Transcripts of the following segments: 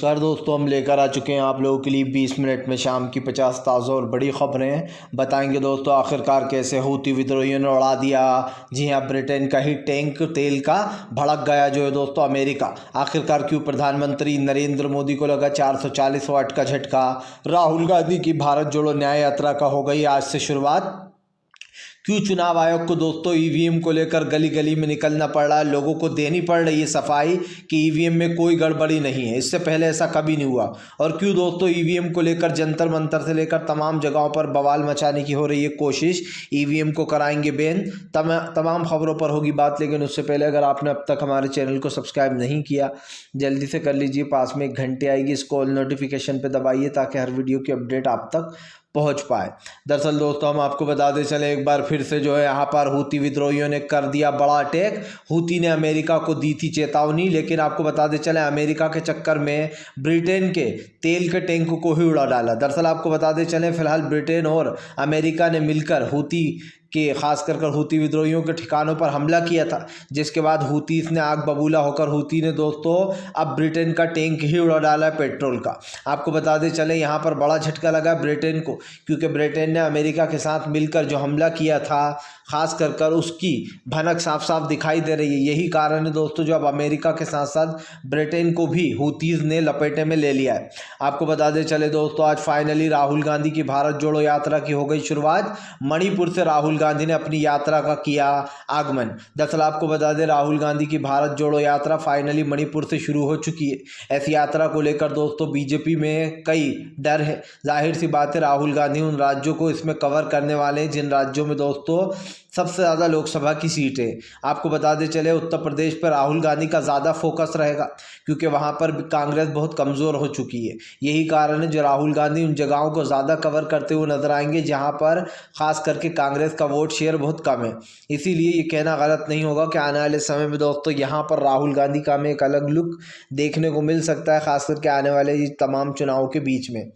नमस्कार दोस्तों, हम लेकर आ चुके हैं आप लोगों के लिए 20 मिनट में शाम की 50 ताज़ा और बड़ी खबरें बताएंगे। दोस्तों आखिरकार कैसे हूती विद्रोहियों ने उड़ा दिया, जी हाँ, ब्रिटेन का ही टैंक तेल का भड़क गया जो है दोस्तों अमेरिका। आखिरकार क्यों प्रधानमंत्री नरेंद्र मोदी को लगा 440 वाट का झटका। राहुल गांधी की भारत जोड़ो न्याय यात्रा का हो गई आज से शुरुआत। क्यों चुनाव आयोग को दोस्तों ईवीएम को लेकर गली गली में निकलना पड़ रहा है, लोगों को देनी पड़ रही है सफाई कि ईवीएम में कोई गड़बड़ी नहीं है, इससे पहले ऐसा कभी नहीं हुआ। और क्यों दोस्तों ईवीएम को लेकर जंतर मंतर से लेकर तमाम जगहों पर बवाल मचाने की हो रही है कोशिश, ईवीएम को कराएंगे बैन। तमाम खबरों पर होगी बात, लेकिन उससे पहले अगर आपने अब तक हमारे चैनल को सब्सक्राइब नहीं किया जल्दी से कर लीजिए। पास में एक घंटे आएगी, इसको ऑल नोटिफिकेशन पर दबाइए ताकि हर वीडियो की अपडेट आप तक पहुंच पाए। दरअसल दोस्तों हम आपको बताते चले एक बार फिर से जो है यहाँ पर हूती विद्रोहियों ने कर दिया बड़ा अटैक। हूती ने अमेरिका को दी थी चेतावनी, लेकिन आपको बताते चले अमेरिका के चक्कर में ब्रिटेन के तेल के टैंक को ही उड़ा डाला। दरअसल आपको बताते चले फिलहाल ब्रिटेन और अमेरिका ने मिलकर हूती के खास कर हूती विद्रोहियों के ठिकानों पर हमला किया था, जिसके बाद हूतीस ने आग बबूला होकर हूती ने दोस्तों अब ब्रिटेन का टैंक ही उड़ा डाला है पेट्रोल का। आपको बताते चले यहाँ पर बड़ा झटका लगा ब्रिटेन को, क्योंकि ब्रिटेन ने अमेरिका के साथ मिलकर जो हमला किया था खास कर उसकी भनक साफ साफ दिखाई दे रही है। यही कारण है दोस्तों जो अब अमेरिका के साथ साथ ब्रिटेन को भी हूतीज ने लपेटे में ले लिया है। आपको बताते चले दोस्तों आज फाइनली राहुल गांधी की भारत जोड़ो यात्रा की हो गई शुरुआत। मणिपुर से राहुल गांधी ने अपनी यात्रा का किया आगमन। दरअसल आपको बता दें राहुल गांधी की भारत जोड़ो यात्रा फाइनली मणिपुर से शुरू हो चुकी है। ऐसी यात्रा को लेकर दोस्तों बीजेपी में कई डर है। जाहिर सी बात है राहुल गांधी उन राज्यों को इसमें कवर करने वाले हैं जिन राज्यों में दोस्तों सबसे ज़्यादा लोकसभा की सीटें। आपको बताते चले उत्तर प्रदेश पर राहुल गांधी का ज़्यादा फोकस रहेगा, क्योंकि वहाँ पर कांग्रेस बहुत कमज़ोर हो चुकी है। यही कारण है जो राहुल गांधी उन जगहों को ज़्यादा कवर करते हुए नजर आएंगे जहाँ पर खास करके कांग्रेस का वोट शेयर बहुत कम है। इसीलिए ये कहना गलत नहीं होगा कि आने वाले समय में दोस्तों यहाँ पर राहुल गांधी का हमें एक अलग लुक देखने को मिल सकता है, खास करके आने वाले तमाम चुनावों के बीच में।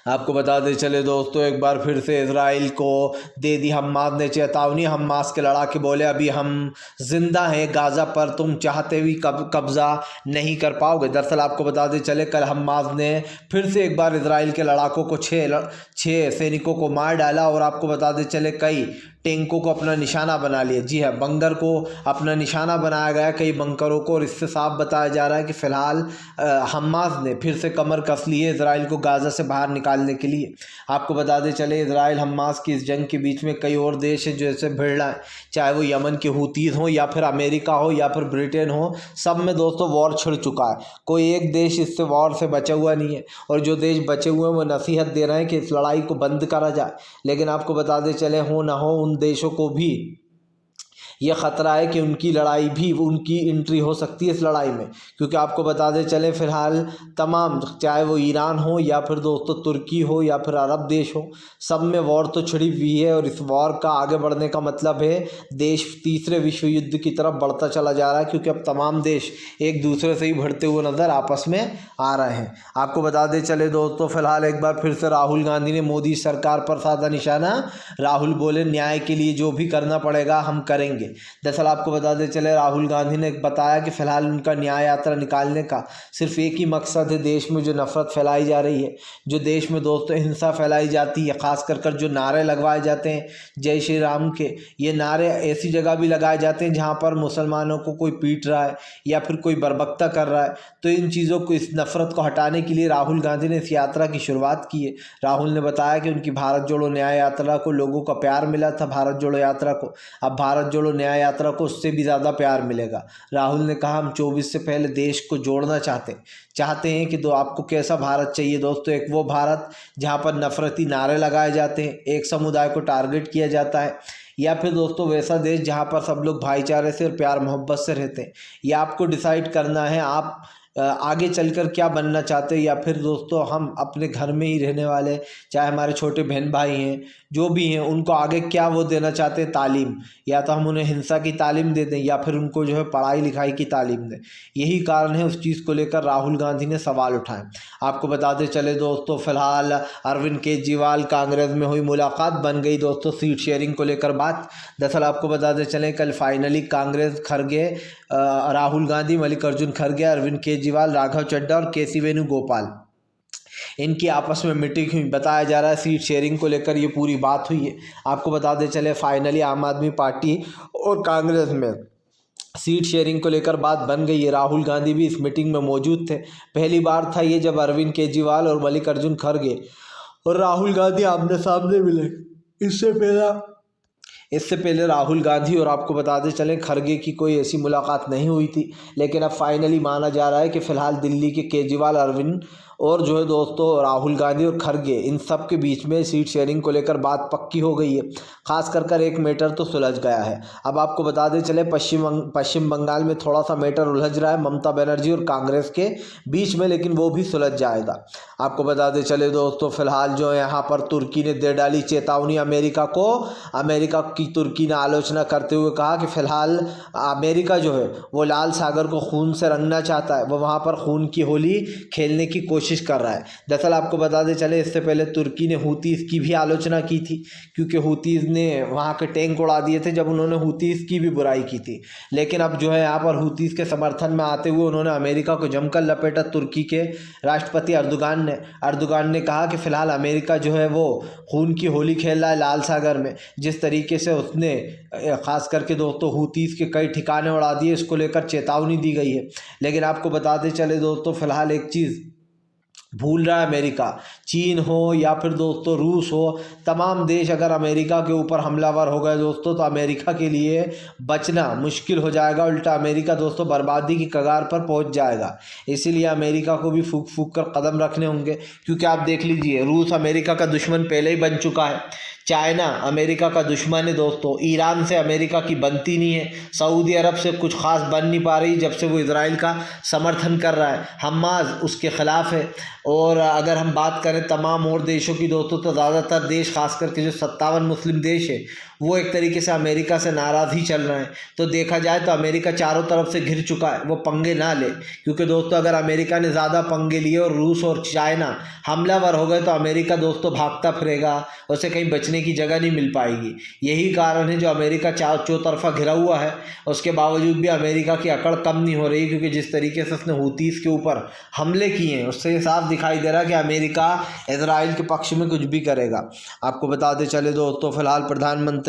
आपको बताते चले दोस्तों एक बार फिर से इजराइल को दे दी हमास ने चेतावनी। हमास के लड़ाके बोले अभी हम जिंदा हैं गाजा पर, तुम चाहते भी कब्जा नहीं कर पाओगे। दरअसल आपको बताते चले कल हमास ने फिर से एक बार इजराइल के लड़ाकों को छः सैनिकों को मार डाला, और आपको बताते चले कई टैंकों को अपना निशाना बना लिया। जी हाँ, बंकर को अपना निशाना बनाया गया, कई बंकरों को, और इससे साफ बताया जा रहा है कि फ़िलहाल हमास ने फिर से कमर कस ली है इजराइल को गाज़ा से बाहर निकालने के लिए। आपको बताते चले इजराइल हमास की इस जंग के बीच में कई और देश हैं जो ऐसे भिड़ रहे हैं, चाहे वो यमन के हूतीज़ हों या फिर अमेरिका हो या फिर ब्रिटेन हो, सब में दोस्तों वॉर छिड़ चुका है। कोई एक देश इससे वॉर से बचा हुआ नहीं है, और जो देश बचे हुए हैं वो नसीहत दे रहे हैं कि इस लड़ाई को बंद करा जाए। लेकिन आपको बताते चले हो ना हो उन देशों को भी यह ख़तरा है कि उनकी लड़ाई भी, उनकी एंट्री हो सकती है इस लड़ाई में, क्योंकि आपको बताते चले फिलहाल तमाम चाहे वो ईरान हो या फिर दोस्तों तुर्की हो या फिर अरब देश हो, सब में वॉर तो छिड़ी हुई है। और इस वॉर का आगे बढ़ने का मतलब है देश तीसरे विश्व युद्ध की तरफ बढ़ता चला जा रहा है, क्योंकि अब तमाम देश एक दूसरे से ही भिड़ते हुए नज़र आपस में आ रहे हैं। आपको बताते चले दोस्तों फिलहाल एक बार फिर से राहुल गांधी ने मोदी सरकार पर साधा निशाना। राहुल बोले न्याय के लिए जो भी करना पड़ेगा हम करेंगे। दरअसल आपको बताते चले राहुल गांधी ने बताया कि फिलहाल उनका न्याय यात्रा निकालने का सिर्फ एक ही मकसद है, देश में जो नफरत फैलाई जा रही है, जो देश में दोस्तों हिंसा फैलाई जाती है, खास कर जो नारे लगवाए जाते हैं जय श्री राम के, ये नारे ऐसी जगह भी लगाए जाते हैं जहाँ पर मुसलमानों को कोई पीट रहा है या फिर कोई बर्बकता कर रहा है। तो इन चीज़ों को, इस नफरत को हटाने के लिए राहुल गांधी ने इस यात्रा की शुरुआत की है। राहुल ने बताया कि उनकी भारत जोड़ो न्याय यात्रा को लोगों का प्यार मिला था, भारत जोड़ो यात्रा को, अब भारत जोड़ो न्याय यात्रा को उससे भी ज़्यादा प्यार मिलेगा। राहुल ने कहा हम 24 से पहले देश को जोड़ना चाहते हैं कि तो आपको कैसा भारत चाहिए दोस्तों, एक वो भारत जहाँ पर नफरती नारे लगाए जाते हैं, एक समुदाय को टारगेट किया जाता है, या फिर दोस्तों वैसा देश जहाँ पर सब लोग भाईचारे से और प्यार मोहब्बत से रहते हैं। ये आपको डिसाइड करना है आप आगे चलकर क्या बनना चाहते हैं, या फिर दोस्तों हम अपने घर में ही रहने वाले, चाहे हमारे छोटे बहन भाई हैं जो भी हैं, उनको आगे क्या वो देना चाहते हैं तालीम, या तो हम उन्हें हिंसा की तालीम दे दें या फिर उनको जो है पढ़ाई लिखाई की तालीम दें। यही कारण है उस चीज़ को लेकर राहुल गांधी ने सवाल उठाए। आपको बताते चले दोस्तों फिलहाल अरविंद केजरीवाल कांग्रेस में हुई मुलाकात, बन गई दोस्तों सीट शेयरिंग को लेकर बात। दरअसल आपको बताते चले कल फाइनली कांग्रेस खरगे राहुल गांधी, मल्लिकार्जुन खड़गे, अरविंद केजरीवाल, राघव चड्ढा और केसी वेणुगोपाल, इनकी आपस में मीटिंग हुई। बताया जा रहा है सीट शेयरिंग को लेकर ये पूरी बात हुई है। आपको बता दें चले फाइनली आम आदमी पार्टी और कांग्रेस में सीट शेयरिंग को लेकर बात बन गई है। राहुल गांधी भी इस मीटिंग में मौजूद थे। पहली बार था ये जब अरविंद केजरीवाल और मल्लिकार्जुन खड़गे और राहुल गांधी आमने सामने मिले। इससे पहले राहुल गांधी और आपको बताते चलें खड़गे की कोई ऐसी मुलाकात नहीं हुई थी। लेकिन अब फाइनली माना जा रहा है कि फ़िलहाल दिल्ली के केजरीवाल, अरविंद और जो है दोस्तों राहुल गांधी और खड़गे, इन सब के बीच में सीट शेयरिंग को लेकर बात पक्की हो गई है। खास कर एक मैटर तो सुलझ गया है। अब आपको बता दें चले पश्चिम बंगाल में थोड़ा सा मैटर उलझ रहा है ममता बनर्जी और कांग्रेस के बीच में, लेकिन वो भी सुलझ जाएगा। आपको बता दें चले दोस्तों फिलहाल जो है यहाँ पर तुर्की ने दे डाली चेतावनी अमेरिका को। अमेरिका की तुर्की ने आलोचना करते हुए कहा कि फ़िलहाल अमेरिका जो है वो लाल सागर को खून से रंगना चाहता है, वो वहाँ पर खून की होली खेलने की कोशिश कर रहा है। दरअसल आपको बता दें चले इससे पहले तुर्की ने हूतीस की भी आलोचना की थी, क्योंकि हूतीस ने वहाँ के टैंक उड़ा दिए थे जब उन्होंने हूतीस की भी बुराई की थी। लेकिन अब जो है यहाँ पर हूतीस के समर्थन में आते हुए उन्होंने अमेरिका को जमकर लपेटा। तुर्की के राष्ट्रपति अर्दोगान ने कहा कि फ़िलहाल अमेरिका जो है वो खून की होली खेल रहा है लाल सागर में। जिस तरीके से उसने खास करके दोस्तों हूतीस के कई ठिकाने उड़ा दिए, इसको लेकर चेतावनी दी गई है। लेकिन आपको बताते चले दोस्तों फिलहाल एक चीज़ भूल रहा है अमेरिका, चीन हो या फिर दोस्तों रूस हो, तमाम देश अगर अमेरिका के ऊपर हमलावर हो गए दोस्तों तो अमेरिका के लिए बचना मुश्किल हो जाएगा। उल्टा अमेरिका दोस्तों बर्बादी की कगार पर पहुंच जाएगा। इसीलिए अमेरिका को भी फूक फूक कर कदम रखने होंगे, क्योंकि आप देख लीजिए रूस अमेरिका का दुश्मन पहले ही बन चुका है। चाइना अमेरिका का दुश्मन है दोस्तों। ईरान से अमेरिका की बनती नहीं है। सऊदी अरब से कुछ खास बन नहीं पा रही जब से वो इजराइल का समर्थन कर रहा है। हमास उसके ख़िलाफ़ है। और अगर हम बात करें तमाम और देशों की दोस्तों तो ज़्यादातर देश खास करके जो 57 मुस्लिम देश है वो एक तरीके से अमेरिका से नाराज़ ही चल रहे हैं। तो देखा जाए तो अमेरिका चारों तरफ से घिर चुका है, वो पंगे ना ले, क्योंकि दोस्तों अगर अमेरिका ने ज़्यादा पंगे लिए और रूस और चाइना हमलावर हो गए तो अमेरिका दोस्तों भागता फिरेगा, उसे कहीं बचने की जगह नहीं मिल पाएगी। यही कारण है जो अमेरिका चौतरफा घिरा हुआ है। उसके बावजूद भी अमेरिका की अकड़ कम नहीं हो रही, क्योंकि जिस तरीके से उसने हूतीस के ऊपर हमले किए हैं उससे ये साफ दिखाई दे रहा है कि अमेरिका इजराइल के पक्ष में कुछ भी करेगा। आपको बताते चले दोस्तों फिलहाल प्रधानमंत्री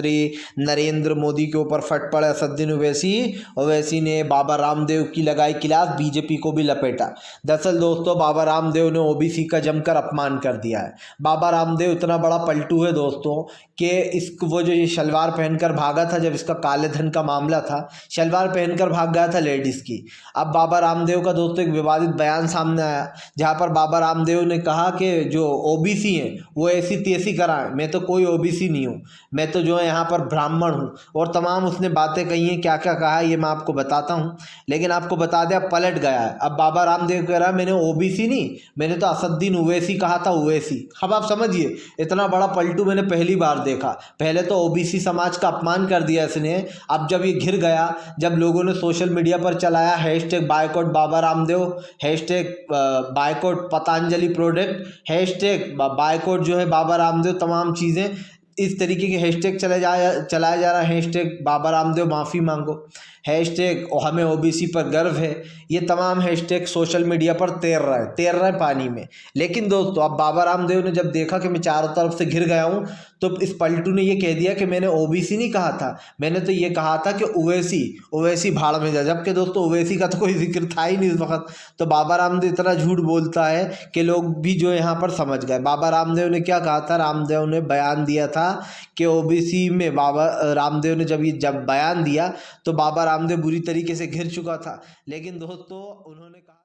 नरेंद्र मोदी के ऊपर फट पड़े असदुद्दीन ओवैसी ने बाबा रामदेव की लगाई क्लास, बीजेपी को भी लपेटा। दरअसल दोस्तों बाबा रामदेव ने ओबीसी का जमकर अपमान कर दिया है। बाबा रामदेव इतना बड़ा पलटू है दोस्तों कि वो जो ये शलवार पहनकर भागा था, जब इसका काले धन का मामला था, शलवार पहनकर भाग गया था लेडीज़ की। अब बाबा रामदेव का दोस्तों एक विवादित बयान सामने आया, जहाँ पर बाबा रामदेव ने कहा कि जो ओबीसी हैं वो ऐसी तेसी कराएं, मैं तो कोई ओबीसी नहीं हूँ, मैं तो जो है यहाँ पर ब्राह्मण हूँ। और तमाम उसने बातें कही हैं, क्या क्या कहा है ये मैं आपको बताता हूँ। लेकिन आपको बता दें अब पलट गया है। अब बाबा रामदेव कह रहा है मैंने ओबीसी नहीं, मैंने तो असदुद्दीन ओवैसी कहा था, ओवैसी। अब आप समझिए इतना बड़ा पलटू मैंने पहली बार देखा। पहले तो ओबीसी समाज का अपमान कर दिया इसने, अब जब ये घिर गया, जब लोगों ने सोशल मीडिया पर चलाया hashtag boycott Baba Ramdev, hashtag boycott Patanjali product, hashtag boycott जो है बाबा रामदेव, तमाम चीज़ें इस तरीके के हैशटैग चलाया जा रहा है। हैशटैग बाबा रामदेव माफ़ी मांगो, हैशटैग हमें ओबीसी पर गर्व है, ये तमाम हैशटैग सोशल मीडिया पर तैर रहा है पानी में। लेकिन दोस्तों अब बाबा रामदेव ने जब देखा कि मैं चारों तरफ से घिर गया हूँ, तो इस पलटू ने ये कह दिया कि मैंने ओबीसी नहीं कहा था, मैंने तो ये कहा था कि ओवैसी भाड़ में जा, जबकि दोस्तों ओवैसी का तो कोई जिक्र था ही नहीं इस वक्त। तो बाबा रामदेव इतना झूठ बोलता है कि लोग भी जो यहाँ पर समझ गए। बाबा रामदेव ने क्या कहा था, रामदेव ने बयान दिया था कि ओबीसी में बाबा रामदेव ने जब बयान दिया तो बाबा रामदेव बुरी तरीके से घिर चुका था। लेकिन दोस्तों उन्होंने कहा